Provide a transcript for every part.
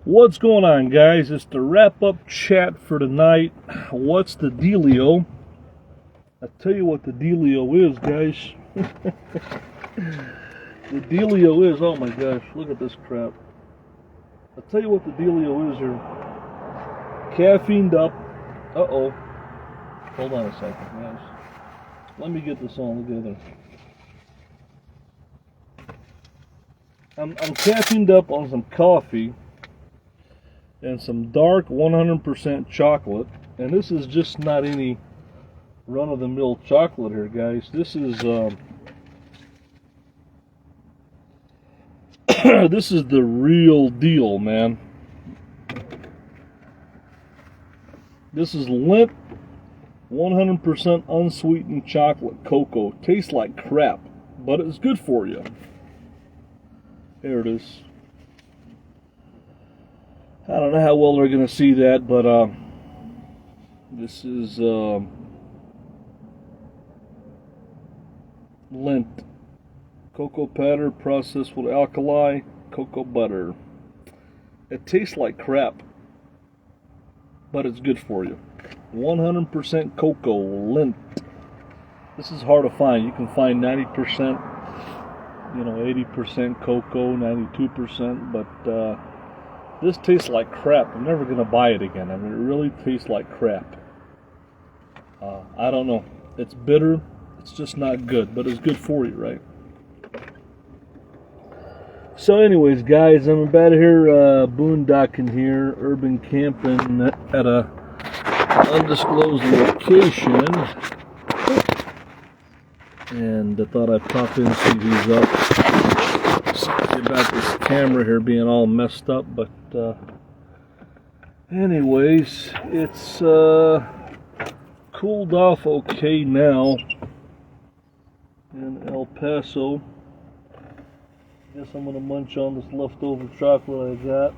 What's going on, guys? It's the wrap-up chat for tonight. What's the dealio? I'll tell you what the dealio is, guys. The dealio is, oh my gosh, look at this crap. I'll tell you what the dealio is here. Caffeined up. Uh-oh. Hold on a second, guys. Let me get this all together. I'm caffeined up on some coffee and some dark 100% chocolate. And this is just not any run-of-the-mill chocolate here, guys. This is this is the real deal, man. This is Lindt 100% unsweetened chocolate cocoa. Tastes like crap, but it's good for you. Here it is. I don't know how well they're going to see that, but this is Lindt cocoa powder processed with alkali cocoa butter. It tastes like crap, but it's good for you. 100% cocoa, Lindt. This is hard to find. You can find 90%, 80% cocoa, 92%, but this tastes like crap. I'm never going to buy it again. I mean, it really tastes like crap. I don't know. It's bitter. It's just not good, but it's good for you, right? So anyways, guys, I'm about here boondocking here, urban camping at a undisclosed location. And I thought I'd pop in, see who's up. Sorry about this camera here being all messed up, but anyways, it's cooled off okay now in El Paso. Guess I'm gonna munch on this leftover chocolate I got.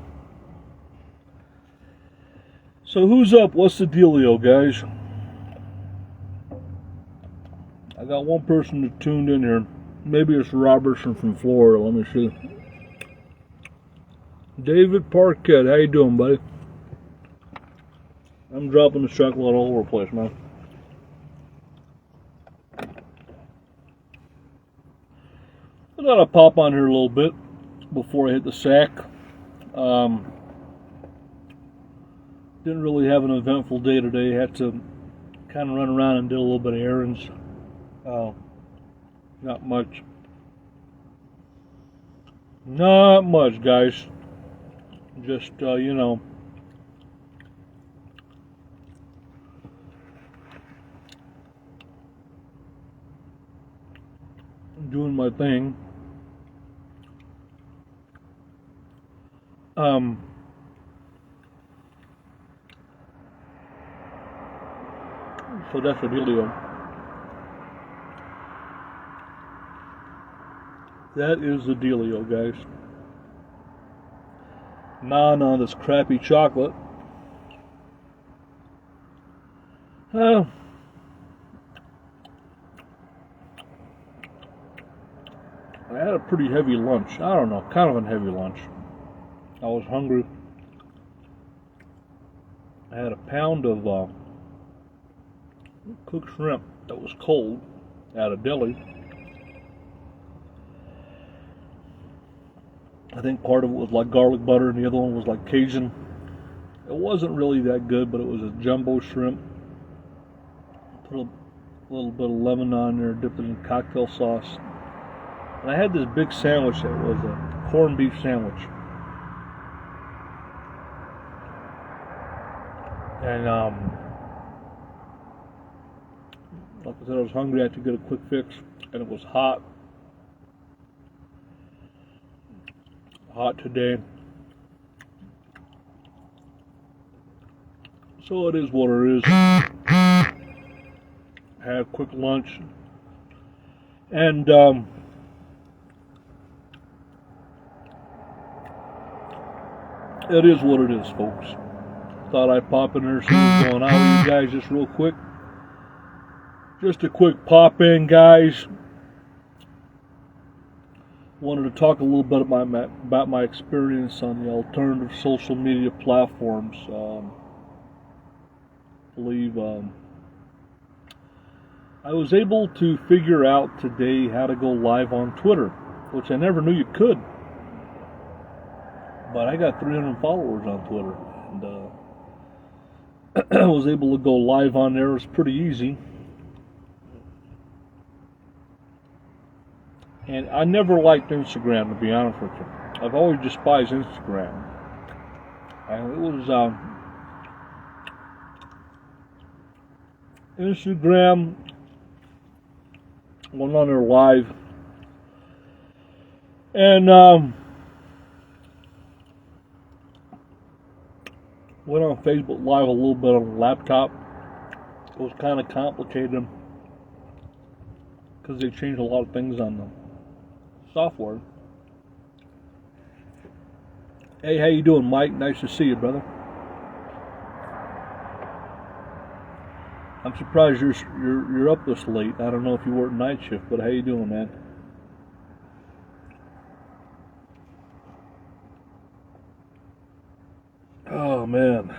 So who's up? What's the dealio, guys? I got one person that tuned in here. Maybe it's Robertson from Florida. Let me see. David Parquette, how you doing, buddy? I'm dropping the chocolate all over the place, man. I thought I'd pop on here a little bit before I hit the sack. Didn't really have an eventful day today. Had to kind of run around and did a little bit of errands. Not much. Not much, guys. Just, doing my thing. So that's the dealio. That is the dealio, guys. Nah, this crappy chocolate. I had a pretty heavy lunch. I don't know, kind of a heavy lunch. I was hungry. I had a pound of cooked shrimp that was cold at a deli. I think part of it was like garlic butter and the other one was like Cajun. It wasn't really that good, but it was a jumbo shrimp. Put a little bit of lemon on there, dipped it in cocktail sauce. And I had this big sandwich that was a corned beef sandwich. And like I said, I was hungry. I had to get a quick fix, and it was hot. Hot today. So it is what it is. Had a quick lunch. And it is what it is, folks. Thought I'd pop in there, see what's going on with you guys just real quick. Just a quick pop in, guys. wanted to talk a little bit about my experience on the alternative social media platforms. I believe I was able to figure out today how to go live on Twitter, which I never knew you could. But I got 300 followers on Twitter, and I was able to go live on there. It was pretty easy. And I never liked Instagram, to be honest with you. I've always despised Instagram. And it was Instagram went on there live, and went on Facebook Live a little bit on the laptop. It was kind of complicated because they changed a lot of things on the software. Hey, how you doing, Mike? Nice to see you, brother. I'm surprised you're up this late. I don't know if you work night shift, but how you doing, man? Oh man.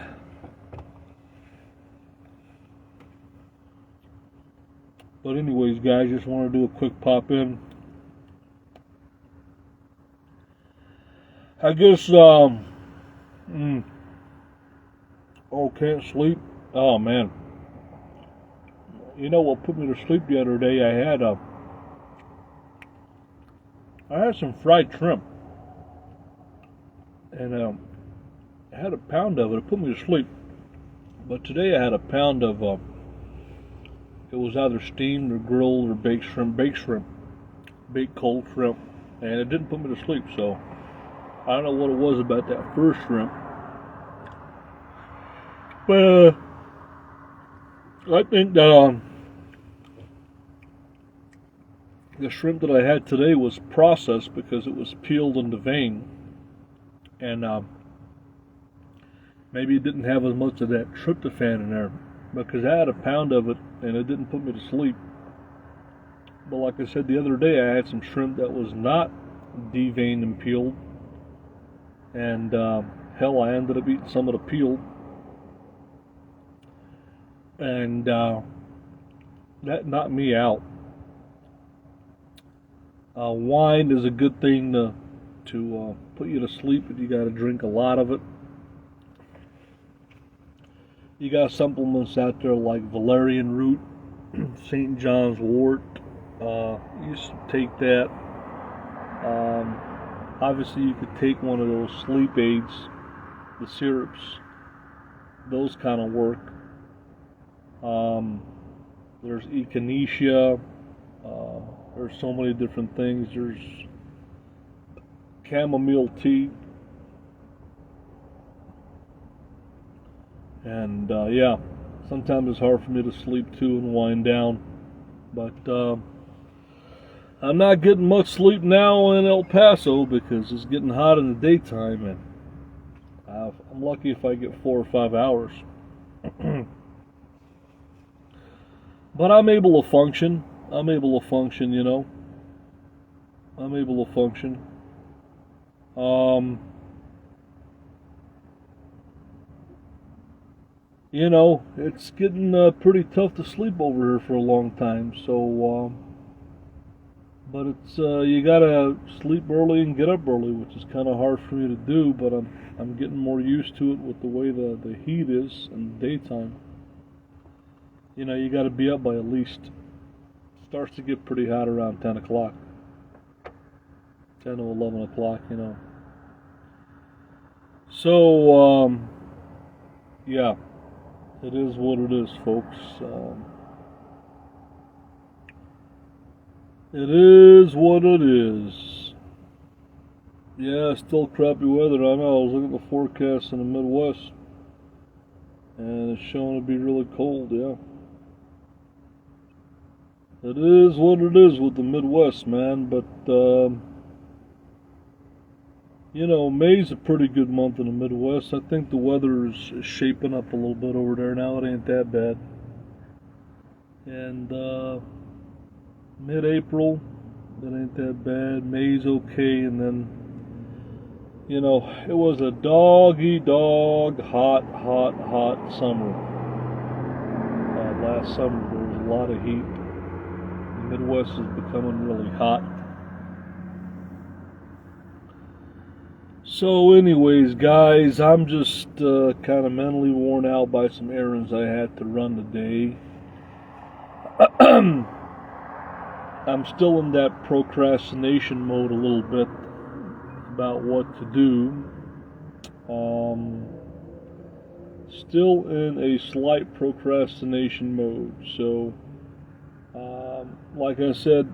But anyways, guys, just want to do a quick pop in. I guess oh, can't sleep. Oh man. You know what put me to sleep the other day? I had some fried shrimp, and I had a pound of it. It put me to sleep. But today I had a pound of it was either steamed or grilled or baked cold shrimp, and it didn't put me to sleep. So I don't know what it was about that first shrimp, but I think that the shrimp that I had today was processed because it was peeled and deveined, and maybe it didn't have as much of that tryptophan in there, because I had a pound of it and it didn't put me to sleep. But like I said the other day, I had some shrimp that was not deveined and peeled, and hell, I ended up eating some of the peeled, and that knocked me out. Wine is a good thing to put you to sleep, but you got to drink a lot of it. You got supplements out there like valerian root, St. John's wort. You should take that. Obviously, you could take one of those sleep aids, the syrups. Those kind of work. There's echinacea. There's so many different things. There's chamomile tea. And yeah, sometimes it's hard for me to sleep too and wind down. But I'm not getting much sleep now in El Paso because it's getting hot in the daytime, and I'm lucky if I get 4 or 5 hours. But I'm able to function. I'm able to function, you know. I'm able to function. You know, it's getting pretty tough to sleep over here for a long time. So, but it's you gotta sleep early and get up early, which is kind of hard for me to do. But I'm getting more used to it with the way the heat is in the daytime. You know, you got to be up by at least. Starts to get pretty hot around 10 o'clock. 10 to 11 o'clock, you know. So, yeah, it is what it is, folks. It is what it is. Yeah, still crappy weather, I know. I was looking at the forecast in the Midwest, and it's showing to be really cold, yeah. It is what it is with the Midwest, man, but, you know, May's a pretty good month in the Midwest. I think the weather is shaping up a little bit over there now. It ain't that bad. And, mid-April, That ain't that bad. May's okay, and then, you know, it was a dog hot summer. Last summer there was a lot of heat. The Midwest is becoming really hot. So anyways, guys, I'm just kind of mentally worn out by some errands I had to run today. I'm still in that procrastination mode a little bit about what to do. Still in a slight procrastination mode. So, like I said,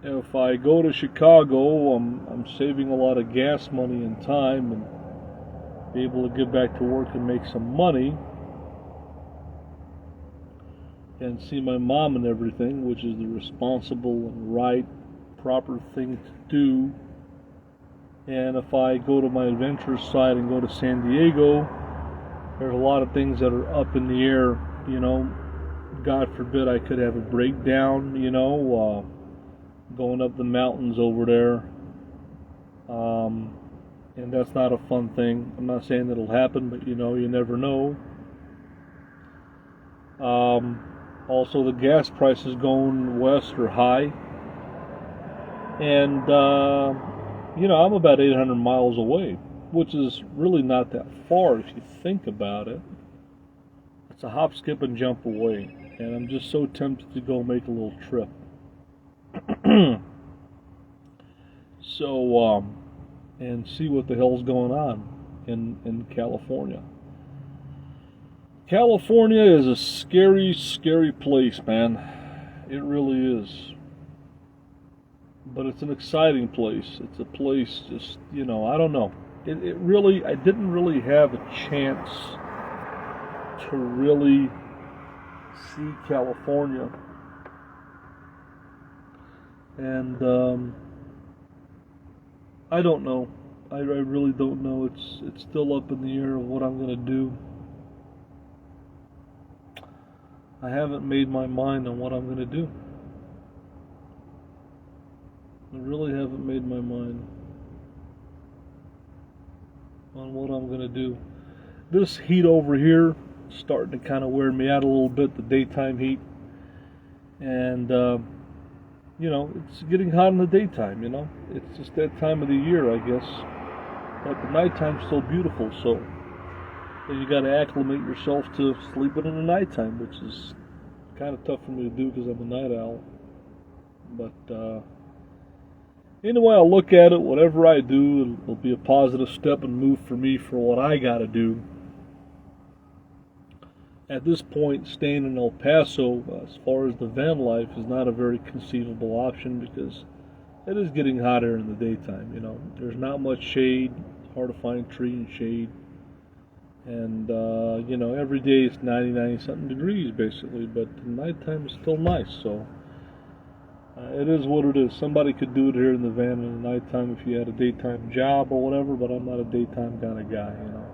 if I go to Chicago, I'm saving a lot of gas money and time, and be able to get back to work and make some money and see my mom and everything, which is the responsible and right, proper thing to do. And if I go to my adventure side and go to San Diego, there's a lot of things that are up in the air. You know, God forbid I could have a breakdown, you know, going up the mountains over there. And that's not a fun thing. I'm not saying it'll happen, but you know, you never know. Also, the gas prices going west are high. And, you know, I'm about 800 miles away, which is really not that far if you think about it. It's a hop, skip, and jump away. And I'm just so tempted to go make a little trip. So, and see what the hell's going on in California. California is a scary, scary place, man. It really is. But it's an exciting place. It's a place just, you know, I don't know. It really, I didn't really have a chance to really see California. And I don't know. I really don't know. It's still up in the air of what I'm going to do. I haven't made my mind on what I'm going to do. I really haven't made my mind on what I'm going to do. This heat over here is starting to kind of wear me out a little bit, the daytime heat. And, you know, it's getting hot in the daytime, you know. It's just that time of the year, I guess. But the nighttime's still beautiful, so you got to acclimate yourself to sleeping in the nighttime, which is kind of tough for me to do because I'm a night owl. But anyway, I'll look at it. Whatever I do, it'll be a positive step and move for me for what I got to do. At this point, staying in El Paso, as far as the van life, is not a very conceivable option because it is getting hotter in the daytime. You know, there's not much shade. It's hard to find tree and shade. And, you know, every day it's 90 something degrees basically, but the nighttime is still nice, so it is what it is. Somebody could do it here in the van in the nighttime if you had a daytime job or whatever, but I'm not a daytime kind of guy, you know.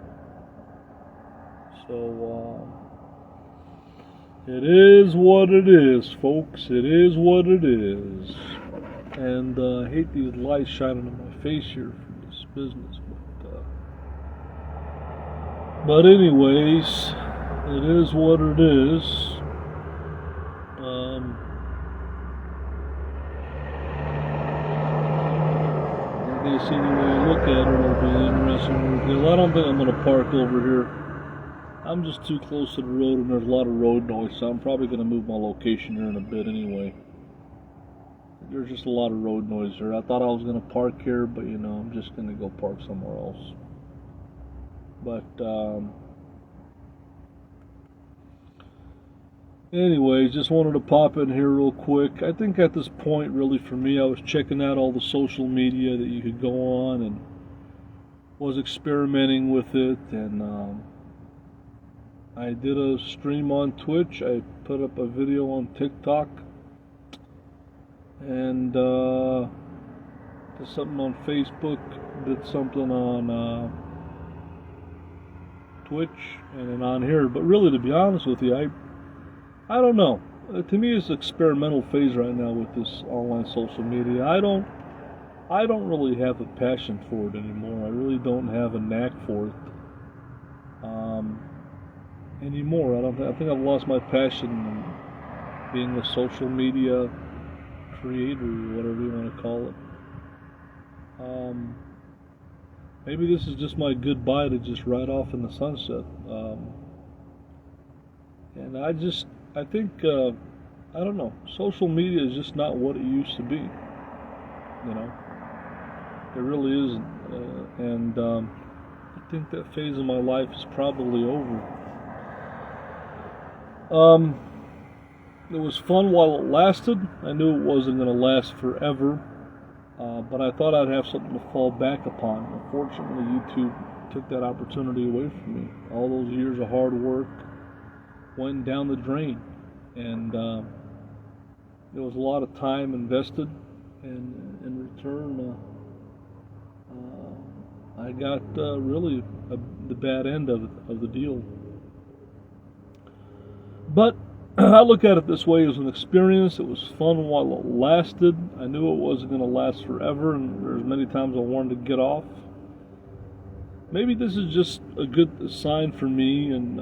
So, it is what it is, folks. It is what it is. And I hate these lights shining in my face here for this business, but anyways, it is what it is. I guess any way you look at it, it'll be an interesting deal. I don't think I'm going to park over here. I'm just too close to the road and there's a lot of road noise, so I'm probably going to move my location here in a bit anyway. There's just a lot of road noise here. I thought I was going to park here, but you know, I'm just going to go park somewhere else. But anyways, just wanted to pop in here real quick. I think at this point, really for me, I was checking out all the social media that you could go on and was experimenting with it. And I did a stream on Twitch. I put up a video on TikTok. And did something on Facebook. Did something on Twitch and then on here. But really, to be honest with you, I don't know. to me, it's experimental phase right now with this online social media. I don't really have a passion for it anymore. I really don't have a knack for it anymore. I think I've lost my passion in being a social media creator, or whatever you want to call it. Maybe this is just my goodbye to just ride off in the sunset. And I think, I don't know, social media is just not what it used to be. You know, it really isn't. I think that phase of my life is probably over. It was fun while it lasted. I knew it wasn't going to last forever. But I thought I'd have something to fall back upon. Unfortunately, YouTube took that opportunity away from me. All those years of hard work went down the drain, and there was a lot of time invested, and in return, I got really the bad end of the deal. But I look at it this way: as an experience. It was fun while it lasted. I knew it wasn't going to last forever, and there's many times I wanted to get off. Maybe this is just a good sign for me, and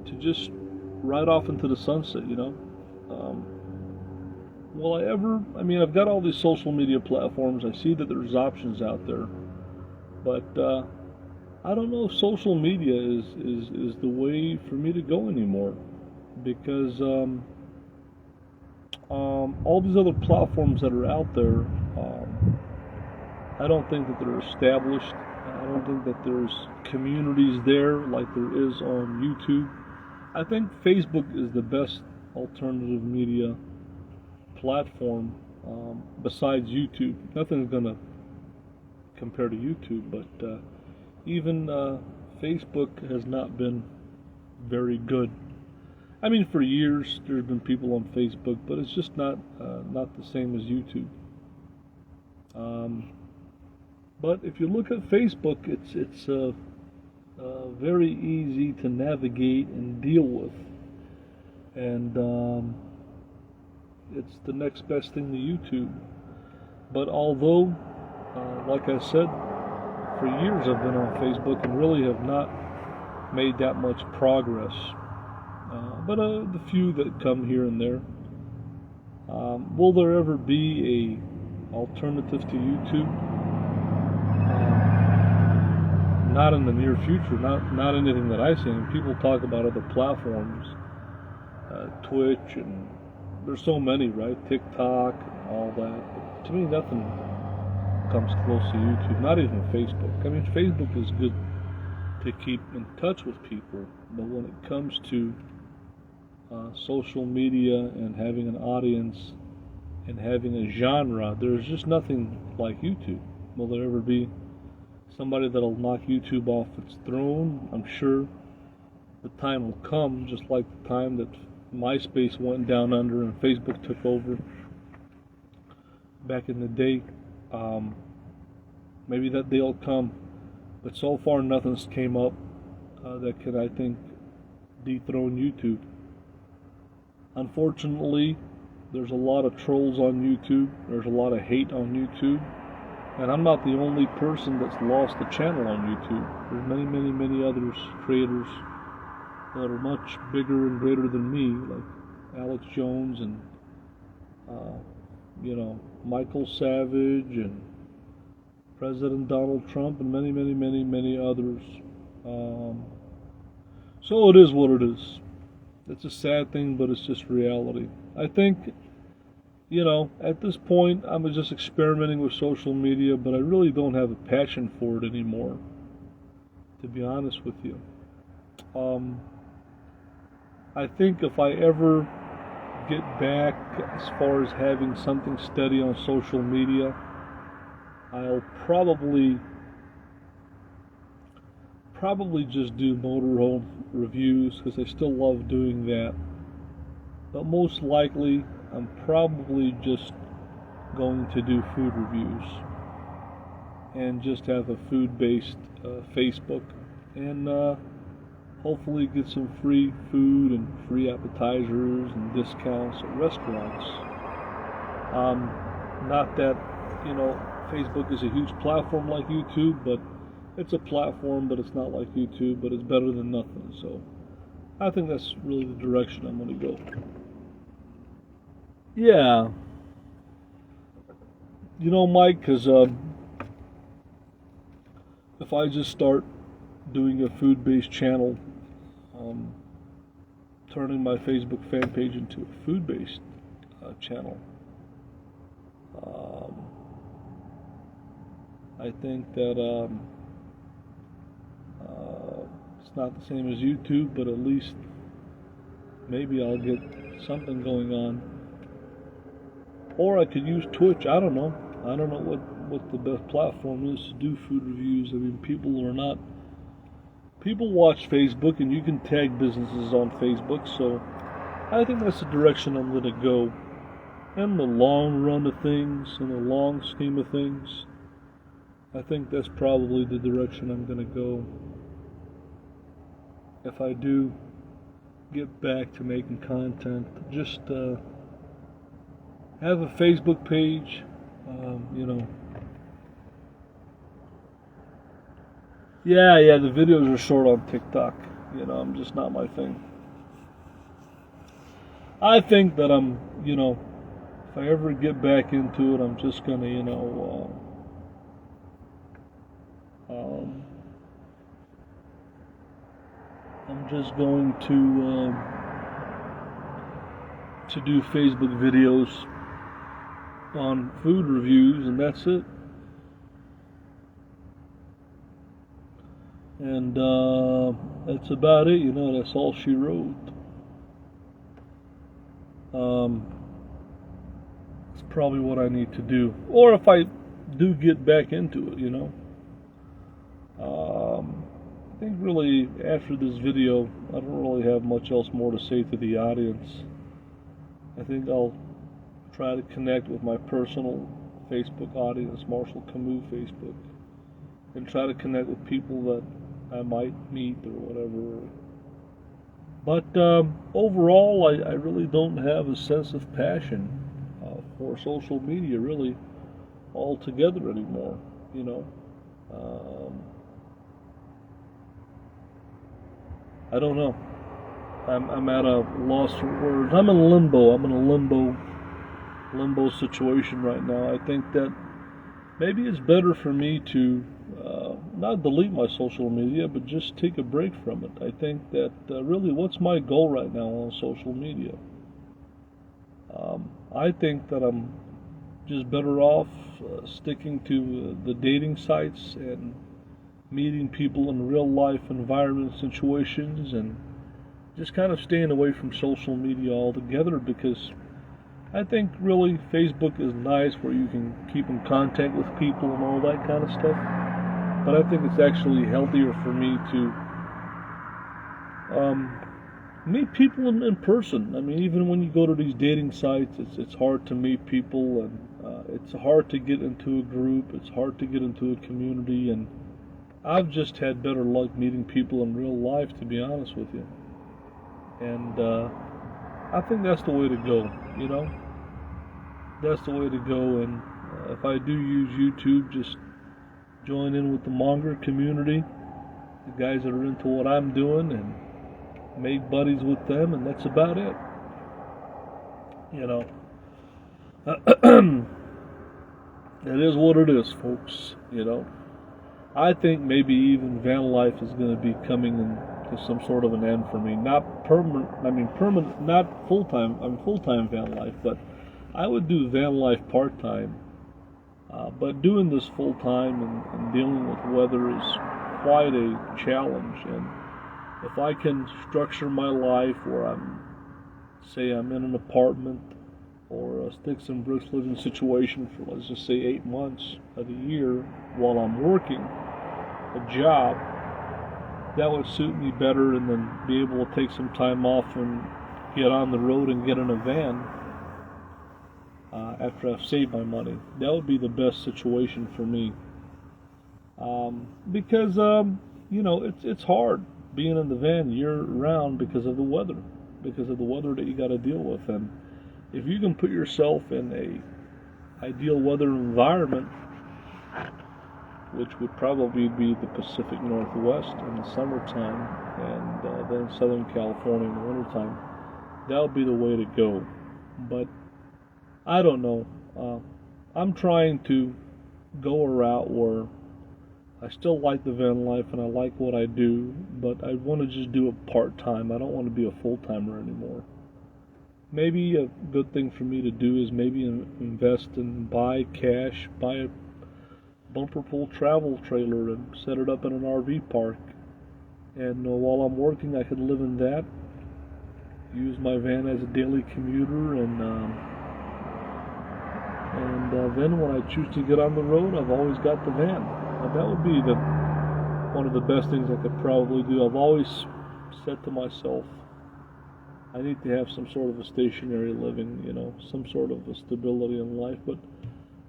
to just ride off into the sunset, you know. Will I ever? I mean, I've got all these social media platforms. I see that there's options out there, but I don't know if social media is the way for me to go anymore. Because all these other platforms that are out there, I don't think that they're established. I don't think that there's communities there like there is on YouTube. I think Facebook is the best alternative media platform besides YouTube. Nothing's going to compare to YouTube, but even Facebook has not been very good. I mean, for years there's been people on Facebook, but it's just not the same as YouTube. But if you look at Facebook, it's very easy to navigate and deal with, and it's the next best thing to YouTube. But although, like I said, for years I've been on Facebook and really have not made that much progress. But the few that come here and there. Will there ever be a alternative to YouTube? Not in the near future. Not anything that I see. And people talk about other platforms, Twitch, and there's so many, right? TikTok, and all that. But to me, nothing comes close to YouTube. Not even Facebook. I mean, Facebook is good to keep in touch with people, but when it comes to social media and having an audience and having a genre, there's just nothing like YouTube. Will there ever be somebody that'll knock YouTube off its throne? I'm sure the time will come, just like the time that MySpace went down under and Facebook took over back in the day. Maybe that day will come, but so far nothing's came up that could, I think, dethrone YouTube. Unfortunately, there's a lot of trolls on YouTube. There's a lot of hate on YouTube. And I'm not the only person that's lost a channel on YouTube. There's many others, creators, that are much bigger and greater than me, like Alex Jones and, Michael Savage and President Donald Trump and many others. So it is what it is. It's a sad thing, but it's just reality. I think, at this point, I'm just experimenting with social media, but I really don't have a passion for it anymore, to be honest with you. I think if I ever get back as far as having something steady on social media, I'll probably just do motorhome reviews, because I still love doing that. But most likely, I'm probably just going to do food reviews and just have a food-based Facebook, and hopefully get some free food and free appetizers and discounts at restaurants. Not that, Facebook is a huge platform like YouTube, but it's a platform, but it's not like YouTube, but it's better than nothing. So I think that's really the direction I'm going to go. Yeah. Mike, because if I just start doing a food-based channel, turning my Facebook fan page into a food-based channel, I think that it's not the same as YouTube, but at least maybe I'll get something going on. Or I could use Twitch. I don't know. I don't know what the best platform is to do food reviews. I mean, people watch Facebook, and you can tag businesses on Facebook. So I think that's the direction I'm going to go. In the long run of things, in the long scheme of things, I think that's probably the direction I'm going to go. If I do get back to making content, just have a Facebook page, Yeah, the videos are short on TikTok. I'm just not my thing. I think that if I ever get back into it, I'm just gonna, I'm just going to do Facebook videos on food reviews, and that's it. And that's about it. That's all she wrote. It's probably what I need to do. Or if I do get back into it, I think really after this video, I don't really have much else more to say to the audience. I think I'll try to connect with my personal Facebook audience, Marshall Camus Facebook, and try to connect with people that I might meet or whatever. But overall, I really don't have a sense of passion for social media really altogether anymore. I don't know. I'm at a loss for words. I'm in limbo. I'm in a limbo situation right now. I think that maybe it's better for me to not delete my social media, but just take a break from it. I think that really, what's my goal right now on social media? I think that I'm just better off sticking to the dating sites and meeting people in real life environment situations, and just kind of staying away from social media altogether, because I think really Facebook is nice where you can keep in contact with people and all that kind of stuff, but I think it's actually healthier for me to meet people in person. I mean, even when you go to these dating sites, it's hard to meet people, and it's hard to get into a group, it's hard to get into a community, and I've just had better luck meeting people in real life, to be honest with you. And I think that's the way to go, That's the way to go. And if I do use YouTube, just join in with the monger community, the guys that are into what I'm doing, and make buddies with them, and that's about it. It is what it is, folks, I think maybe even van life is going to be coming to some sort of an end for me. Not permanent, not full-time. Full-time van life, but I would do van life part-time. But doing this full-time and dealing with weather is quite a challenge. And if I can structure my life where I'm in an apartment or a sticks and bricks living situation for, let's just say, 8 months of the year while I'm working a job, that would suit me better, and then be able to take some time off and get on the road and get in a van after I've saved my money. That would be the best situation for me, because it's hard being in the van year round because of the weather that you got to deal with. And if you can put yourself in a ideal weather environment, which would probably be the Pacific Northwest in the summertime, and then Southern California in the wintertime, that would be the way to go. But I don't know. I'm trying to go a route where I still like the van life and I like what I do, but I want to just do it part-time. I don't want to be a full-timer anymore. Maybe a good thing for me to do is maybe invest and buy a bumper pull travel trailer and set it up in an RV park. And while I'm working, I could live in that, use my van as a daily commuter, and then when I choose to get on the road, I've always got the van. And that would be one of the best things I could probably do. I've always said to myself, I need to have some sort of a stationary living, some sort of a stability in life. But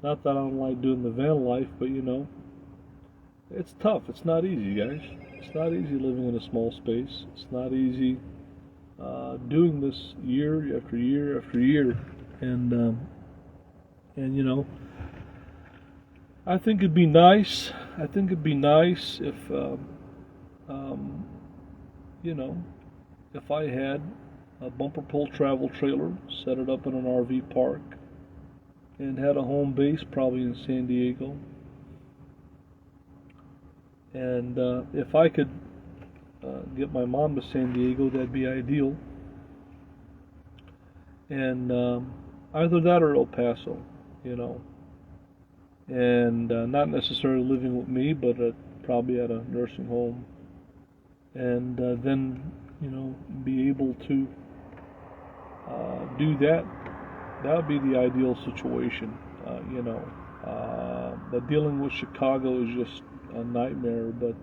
not that I don't like doing the van life, but it's tough. It's not easy, guys. It's not easy living in a small space. It's not easy doing this year after year after year. And I think it'd be nice. If if I had a bumper pull travel trailer, set it up in an RV park, and had a home base probably in San Diego. And if I could get my mom to San Diego, that'd be ideal. And either that or El Paso, and not necessarily living with me, but probably at a nursing home, and then be able to do that. That would be the ideal situation, but dealing with Chicago is just a nightmare. But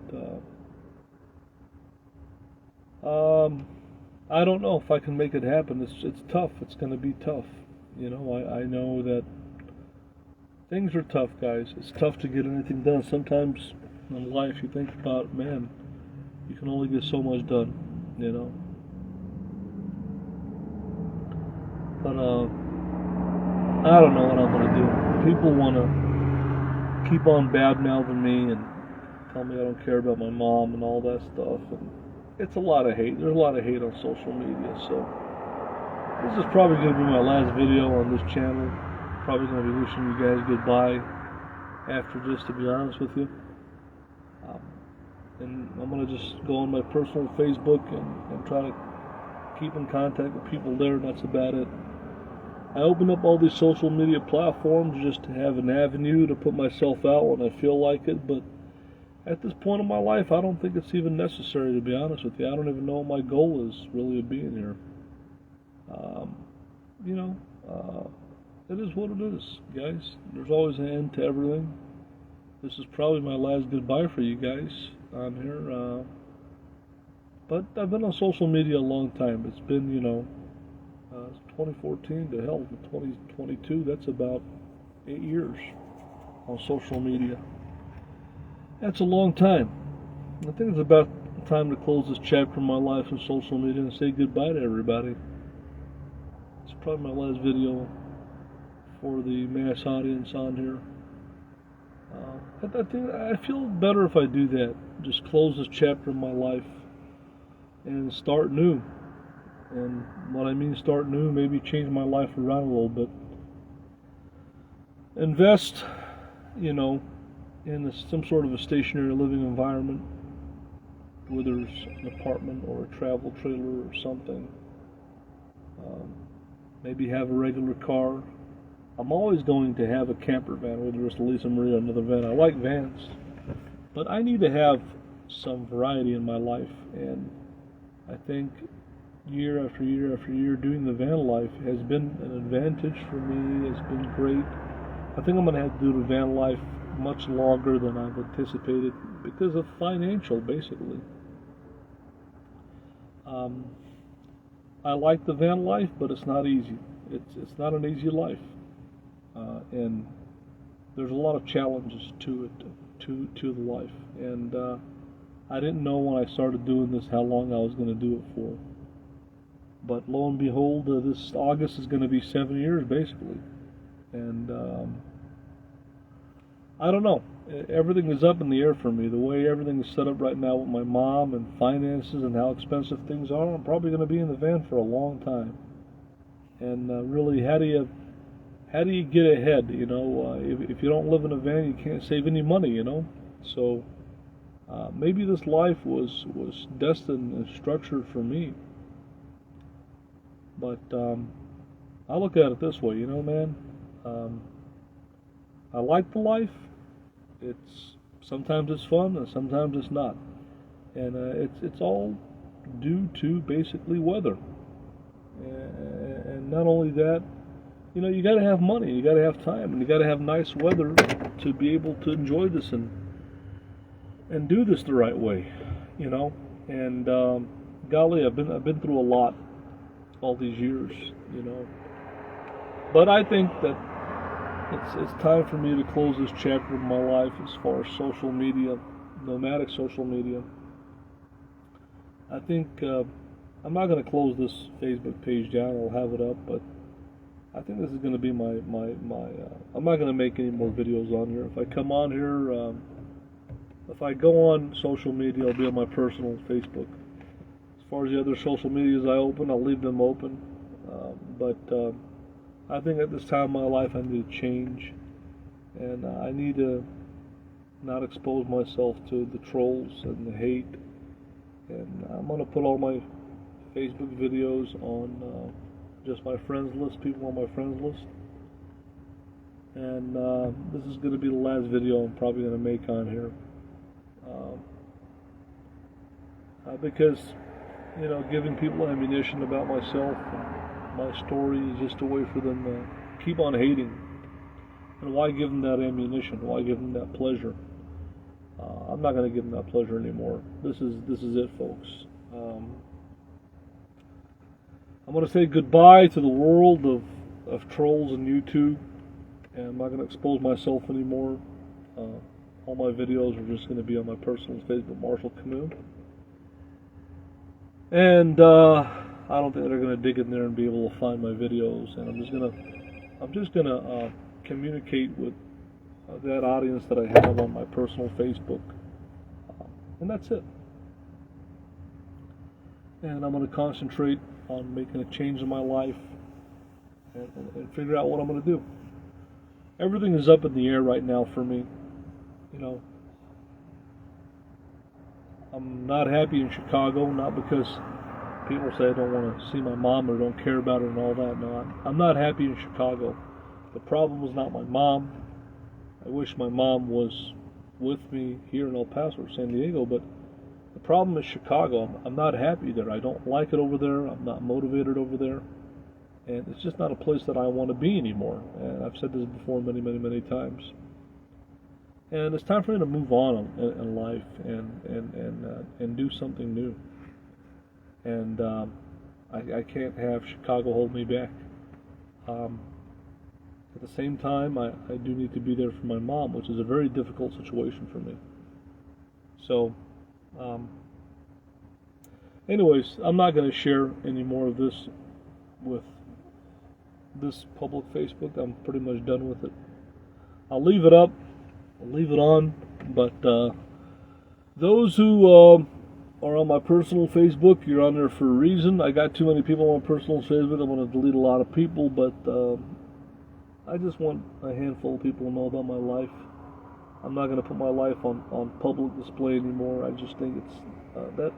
I don't know if I can make it happen. It's tough. It's going to be tough. I know that things are tough, guys. It's tough to get anything done. Sometimes in life you think about, man, you can only get so much done, But I don't know what I'm going to do. People want to keep on bad-mouthing me and tell me I don't care about my mom and all that stuff. And it's a lot of hate. There's a lot of hate on social media. So this is probably going to be my last video on this channel. Probably going to be wishing you guys goodbye after this, to be honest with you. And I'm going to just go on my personal Facebook and try to keep in contact with people there, and that's about it. I open up all these social media platforms just to have an avenue to put myself out when I feel like it, but at this point in my life, I don't think it's even necessary, to be honest with you. I don't even know what my goal is really of being here. It is what it is, guys. There's always an end to everything. This is probably my last goodbye for you guys on here. But I've been on social media a long time. It's been, 2014 to hell to 2022. That's about 8 years on social media. That's a long time. I think it's about time to close this chapter in my life on social media and say goodbye to everybody. It's probably my last video for the mass audience on here. I feel better if I do that. Just close this chapter in my life and start new. And what I mean start new, maybe change my life around a little bit. Invest, in some sort of a stationary living environment, whether it's an apartment or a travel trailer or something. Maybe have a regular car. I'm always going to have a camper van, whether it's a Lisa Maria or another van. I like vans, but I need to have some variety in my life, and I think year after year after year doing the van life has been an advantage for me. It's been great. I think I'm going to have to do the van life much longer than I've anticipated because of financial, basically. I like the van life, but it's not easy. It's not an easy life. And there's a lot of challenges to it, to the life. And I didn't know when I started doing this how long I was going to do it for. But lo and behold, this August is going to be 7 years basically. And I don't know. Everything is up in the air for me. The way everything is set up right now with my mom and finances and how expensive things are, I'm probably going to be in the van for a long time. And really, how do you get ahead? You know, if you don't live in a van, you can't save any money. You know, so maybe this life was destined and structured for me. But I look at it this way, you know, man. I like the life. Sometimes it's fun and sometimes it's not, and it's all due to basically weather. And not only that, you know, you got to have money, you got to have time, and you got to have nice weather to be able to enjoy this and do this the right way, you know. And golly, I've been through a lot all these years, you know. But I think that it's time for me to close this chapter of my life as far as social media, nomadic social media. I think I'm not going to close this Facebook page down. I'll have it up, but I think this is going to be my I'm not going to make any more videos on here. If I come on here, if I go on social media, I'll be on my personal Facebook. As far as the other social medias I open, I'll leave them open. But I think at this time in my life I need to change, and I need to not expose myself to the trolls and the hate. And I'm going to put all my Facebook videos on just my friends list, people on my friends list. And this is going to be the last video I'm probably going to make on here. Because, you know, giving people ammunition about myself and my story is just a way for them to keep on hating. And why give them that ammunition? Why give them that pleasure? I'm not going to give them that pleasure anymore. This is it, folks. I'm going to say goodbye to the world of trolls and YouTube, and I'm not going to expose myself anymore. All my videos are just going to be on my personal Facebook, Marshall Canoe. And I don't think they're going to dig in there and be able to find my videos. And I'm just gonna communicate with that audience that I have on my personal Facebook, and that's it. And I'm going to concentrate on making a change in my life and figure out what I'm going to do. Everything is up in the air right now for me. You know, I'm not happy in Chicago, not because people say I don't want to see my mom or don't care about her and all that. No, I'm not happy in Chicago. The problem was not my mom. I wish my mom was with me here in El Paso or San Diego, but the problem is Chicago. I'm not happy there. I don't like it over there. I'm not motivated over there. And it's just not a place that I want to be anymore. And I've said this before many, many, many times. And it's time for me to move on in life and do something new. And I can't have Chicago hold me back. At the same time, I do need to be there for my mom, which is a very difficult situation for me. So, anyways, I'm not going to share any more of this with this public Facebook. I'm pretty much done with it. I'll leave it up. I'll leave it on. But those who are on my personal Facebook, you're on there for a reason. I got too many people on my personal Facebook. I'm going to delete a lot of people, but I just want a handful of people to know about my life. I'm not going to put my life on public display anymore. I just think it's that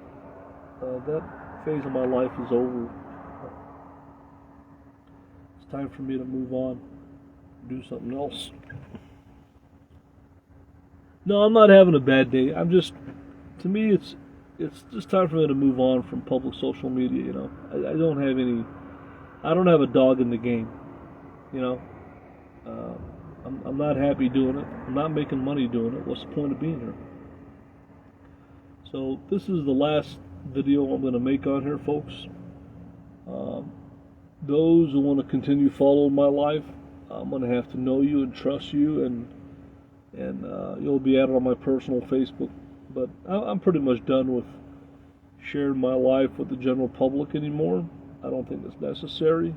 phase of my life is over. It's time for me to move on, do something else. No, I'm not having a bad day. To me, it's just time for me to move on from public social media. You know, I don't have a dog in the game. You know, I'm not happy doing it. I'm not making money doing it. What's the point of being here? So this is the last video I'm going to make on here, folks. Those who want to continue following my life, I'm going to have to know you and trust you, and you'll be added on my personal Facebook. But I'm pretty much done with sharing my life with the general public anymore. I don't think it's necessary.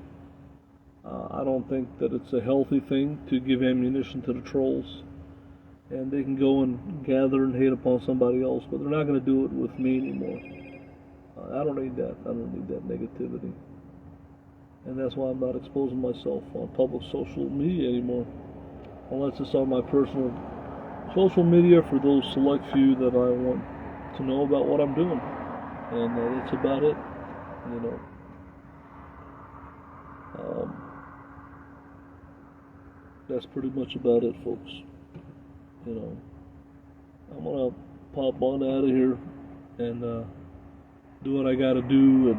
I don't think that it's a healthy thing to give ammunition to the trolls. And they can go and gather and hate upon somebody else, but they're not going to do it with me anymore. I don't need that. I don't need that negativity. And that's why I'm not exposing myself on public social media anymore. Unless it's on my personal social media for those select few that I want to know about what I'm doing. And that's about it, you know. That's pretty much about it, folks. You know, I'm gonna pop on out of here and do what I gotta do,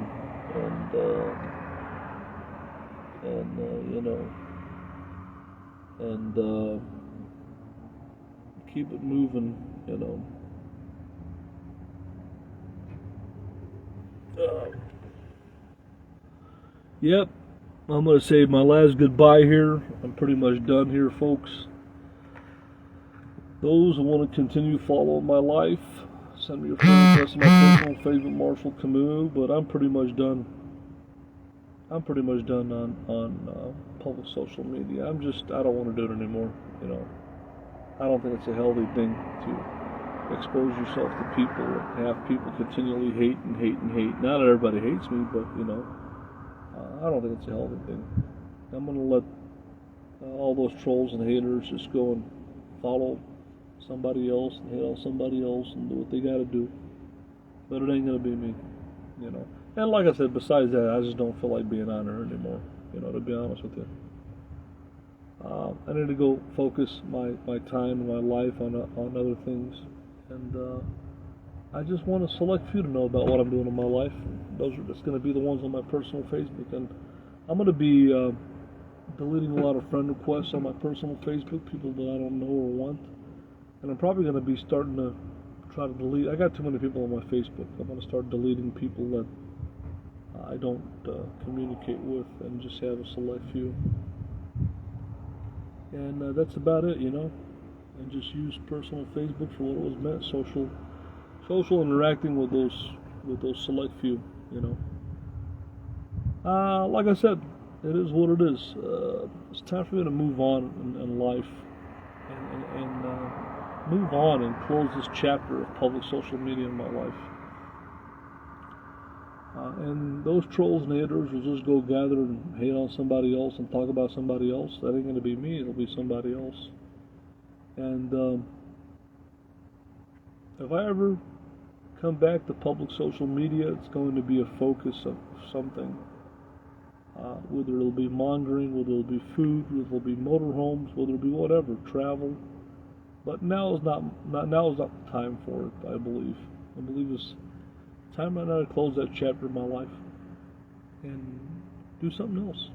you know, and keep it moving, you know. Yep, I'm going to say my last goodbye here. I'm pretty much done here, folks. Those who want to continue following my life, send me your friend request on my personal Facebook, Marshall Camus. But I'm pretty much done. I'm pretty much done on public social media. I don't want to do it anymore. You know, I don't think it's a healthy thing to expose yourself to people and have people continually hate and hate and hate. Not that everybody hates me, but you know. I don't think it's a healthy thing. I'm going to let all those trolls and haters just go and follow somebody else and hate on somebody else and do what they got to do. But it ain't going to be me, you know. And like I said, besides that, I just don't feel like being on there anymore, you know, to be honest with you. I need to go focus my time and my life on other things. And I just want a select few to know about what I'm doing in my life. Those are just going to be the ones on my personal Facebook. And I'm going to be deleting a lot of friend requests on my personal Facebook, people that I don't know or want. And I'm probably going to be starting to try to delete. I got too many people on my Facebook. I'm going to start deleting people that I don't communicate with and just have a select few. And that's about it, you know. And just use personal Facebook for what it was meant, social interacting with those select few, you know. Like I said, it is what it is. It's time for me to move on in life and move on and close this chapter of public social media in my life. And those trolls and haters will just go gather and hate on somebody else and talk about somebody else. That ain't going to be me. It'll be somebody else. And if I ever come back to public social media, it's going to be a focus of something. Whether it'll be mongering, whether it'll be food, whether it'll be motorhomes, whether it'll be whatever, travel. But now is not the time for it. I believe it's time right now to close that chapter of my life and do something else.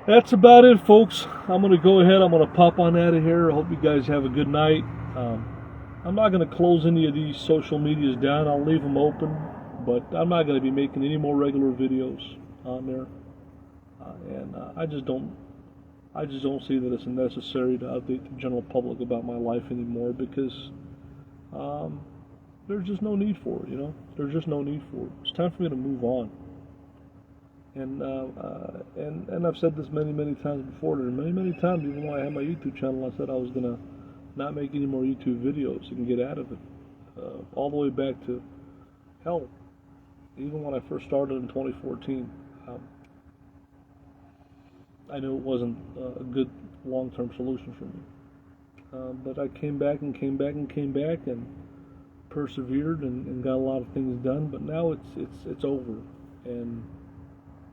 That's about it, folks. I'm going to go ahead. I'm going to pop on out of here. I hope you guys have a good night. I'm not going to close any of these social medias down. I'll leave them open, but I'm not going to be making any more regular videos on there. I just don't see that it's necessary to update the general public about my life anymore because there's just no need for it, you know. There's just no need for it. It's time for me to move on. And I've said this many times before. And many times, even when I had my YouTube channel, I said I was gonna not make any more YouTube videos and get out of it. All the way back to hell, even when I first started in 2014. I knew it wasn't a good long-term solution for me. But I came back and persevered and got a lot of things done. But now it's over, and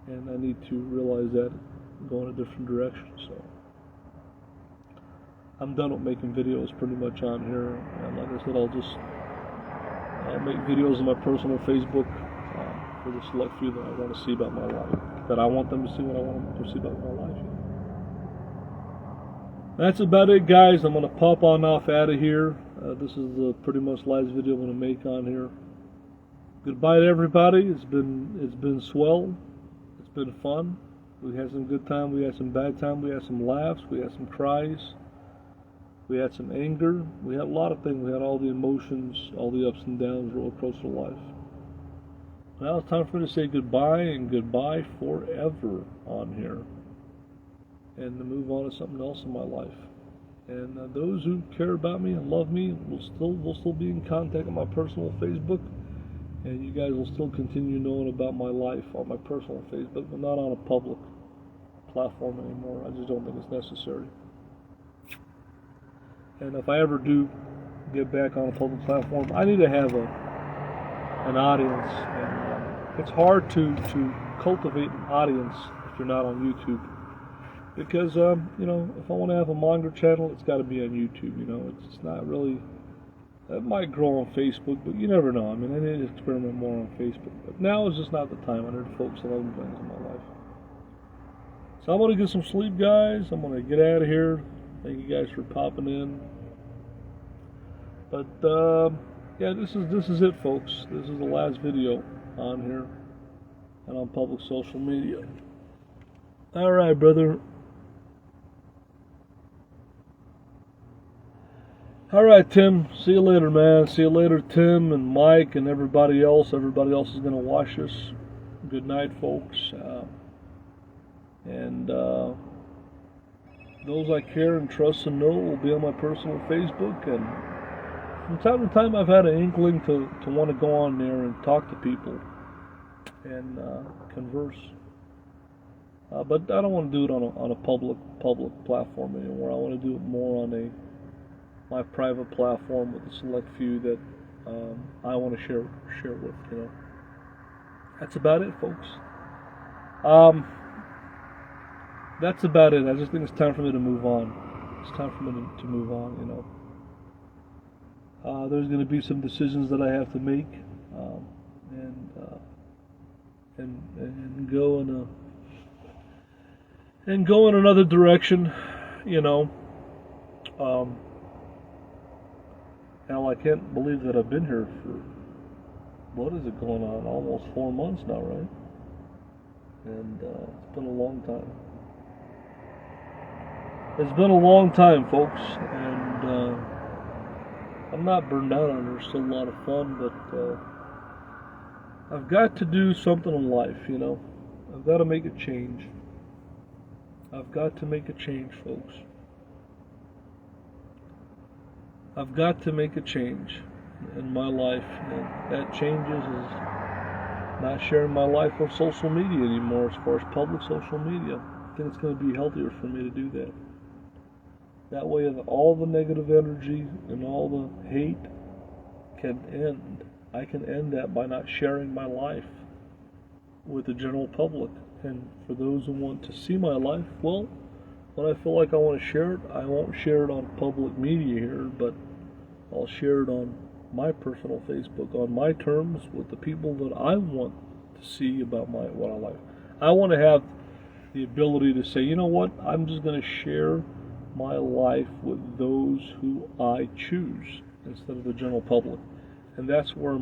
I need to realize that and go in a different direction. So I'm done with making videos pretty much on here. And like I said, I'll make videos on my personal Facebook for the select few that I want to see about my life. That I want them to see what I want them to see about my life. That's about it, guys. I'm going to pop on off out of here. This is the pretty much last video I'm going to make on here. Goodbye to everybody. It's been swell. It's been fun. We had some good time. We had some bad time. We had some laughs. We had some cries. We had some anger. We had a lot of things. We had all the emotions, all the ups and downs, roller coaster life. Now it's time for me to say goodbye and goodbye forever on here, and to move on to something else in my life. And those who care about me and love me will still be in contact on my personal Facebook, and you guys will still continue knowing about my life on my personal Facebook, but not on a public platform anymore. I just don't think it's necessary. And if I ever do get back on a public platform, I need to have an audience. And it's hard to cultivate an audience if you're not on YouTube. Because, if I want to have a manga channel, it's got to be on YouTube. It's not really, that might grow on Facebook, but you never know. I mean, I need to experiment more on Facebook. But now is just not the time. I need to focus on other things in my life. So I'm going to get some sleep, guys. I'm going to get out of here. Thank you guys for popping in. But, yeah, this is it, folks. This is the last video on here and on public social media. All right, brother. All right, Tim. See you later, man. See you later, Tim and Mike and everybody else. Everybody else is going to watch this. Good night, folks. And those I care and trust and know will be on my personal Facebook. And from time to time, I've had an inkling to want to go on there and talk to people and converse. But I don't want to do it on a public platform anymore. I want to do it more on my private platform with a select few that I want to share with. That's about it, folks. That's about it. I just think it's time for me to move on. It's time for me to move on. There's going to be some decisions that I have to make, and go in another direction. Now I can't believe that I've been here for, what is it going on? Almost 4 months now, right? And it's been a long time. It's been a long time, folks, and I'm not burned out on it. It's still a lot of fun, but I've got to do something in life, I've got to make a change. I've got to make a change, folks. I've got to make a change in my life, and that changes is not sharing my life on social media anymore, as far as public social media. I think it's going to be healthier for me to do that. That way all the negative energy and all the hate can end. I can end that by not sharing my life with the general public. And for those who want to see my life, well, when I feel like I want to share it, I won't share it on public media here, but I'll share it on my personal Facebook, on my terms, with the people that I want to see about what I like. I want to have the ability to say, you know what, I'm just going to share my life with those who I choose instead of the general public. And that's where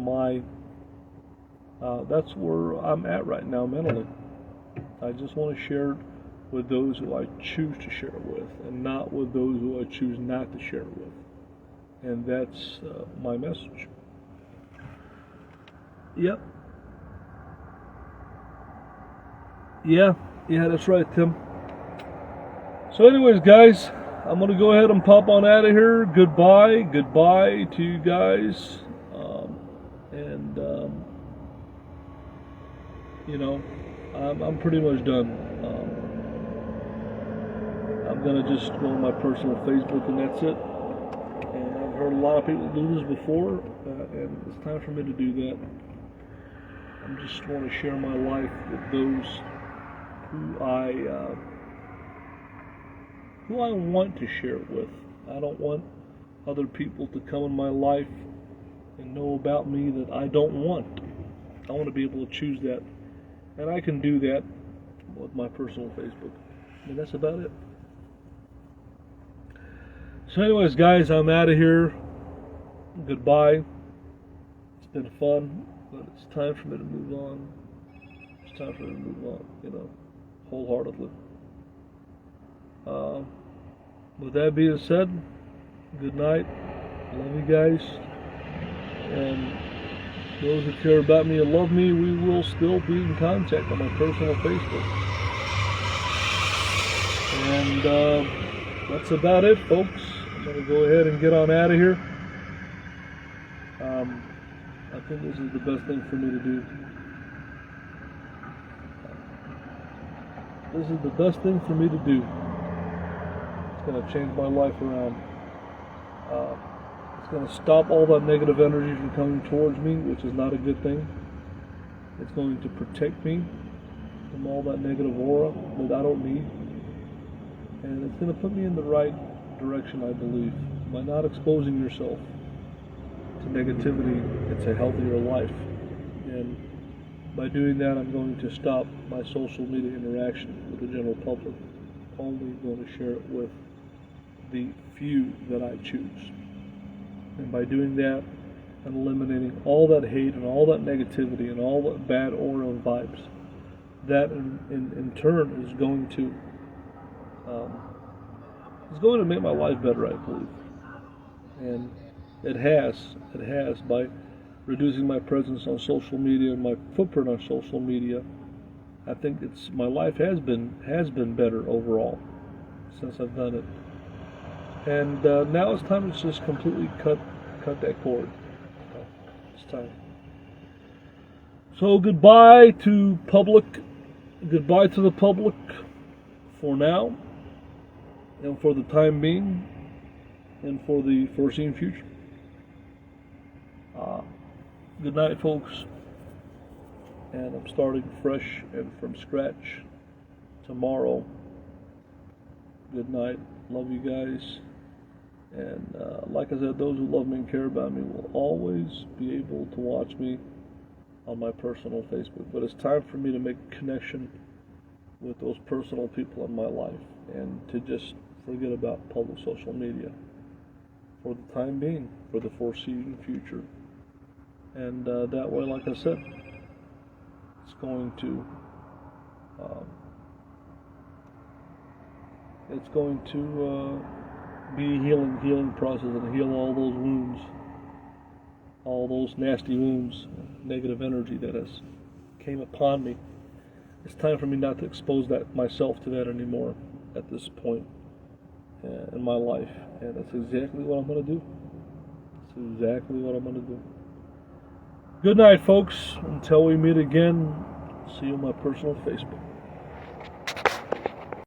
that's where I'm at right now mentally. I just want to share it with those who I choose to share it with, and not with those who I choose not to share it with. And that's my message. Yep. Yeah, that's right, Tim. So anyways, guys, I'm going to go ahead and pop on out of here. Goodbye to you guys. I'm pretty much done. I'm going to just go on my personal Facebook, and that's it. And I've heard a lot of people do this before, and it's time for me to do that. I just want to share my life with those who I want to share it with. I don't want other people to come in my life and know about me that I don't want. I want to be able to choose that, and I can do that with my personal Facebook. And that's about it. So anyways, guys, I'm out of here. Goodbye. It's been fun, but it's time for me to move on. It's time for me to move on, wholeheartedly. With that being said, Good night. Love you guys. And those who care about me and love me, we will still be in contact on my personal Facebook. And that's about it, folks. I'm going to go ahead and get on out of here. I think this is the best thing for me to do. This is the best thing for me to do. It's going to change my life around. It's going to stop all that negative energy from coming towards me, which is not a good thing. It's going to protect me from all that negative aura that I don't need. And it's going to put me in the right direction, I believe. By not exposing yourself to negativity, it's a healthier life. And by doing that, I'm going to stop my social media interaction with the general public. Only going to share it with the few that I choose. And by doing that, I'm eliminating all that hate and all that negativity and all that bad aura and vibes. That in turn is going to make my life better, I believe. And it has by reducing my presence on social media and my footprint on social media. I think my life has been better overall since I've done it. And now it's time to just completely cut that cord. It's time. So goodbye to the public for now, and for the time being, and for the foreseen future. Good night, folks. And I'm starting fresh and from scratch tomorrow. Good night. Love you guys. And like I said, those who love me and care about me will always be able to watch me on my personal Facebook. But it's time for me to make a connection with those personal people in my life and to just forget about public social media for the time being, for the foreseen future. And that way, like I said, it's going to be a healing process and heal all those wounds, all those nasty wounds, negative energy that has came upon me. It's time for me not to expose myself to that anymore at this point in my life, and that's exactly what I'm going to do. That's exactly what I'm going to do. Good night, folks. Until we meet again, see you on my personal Facebook.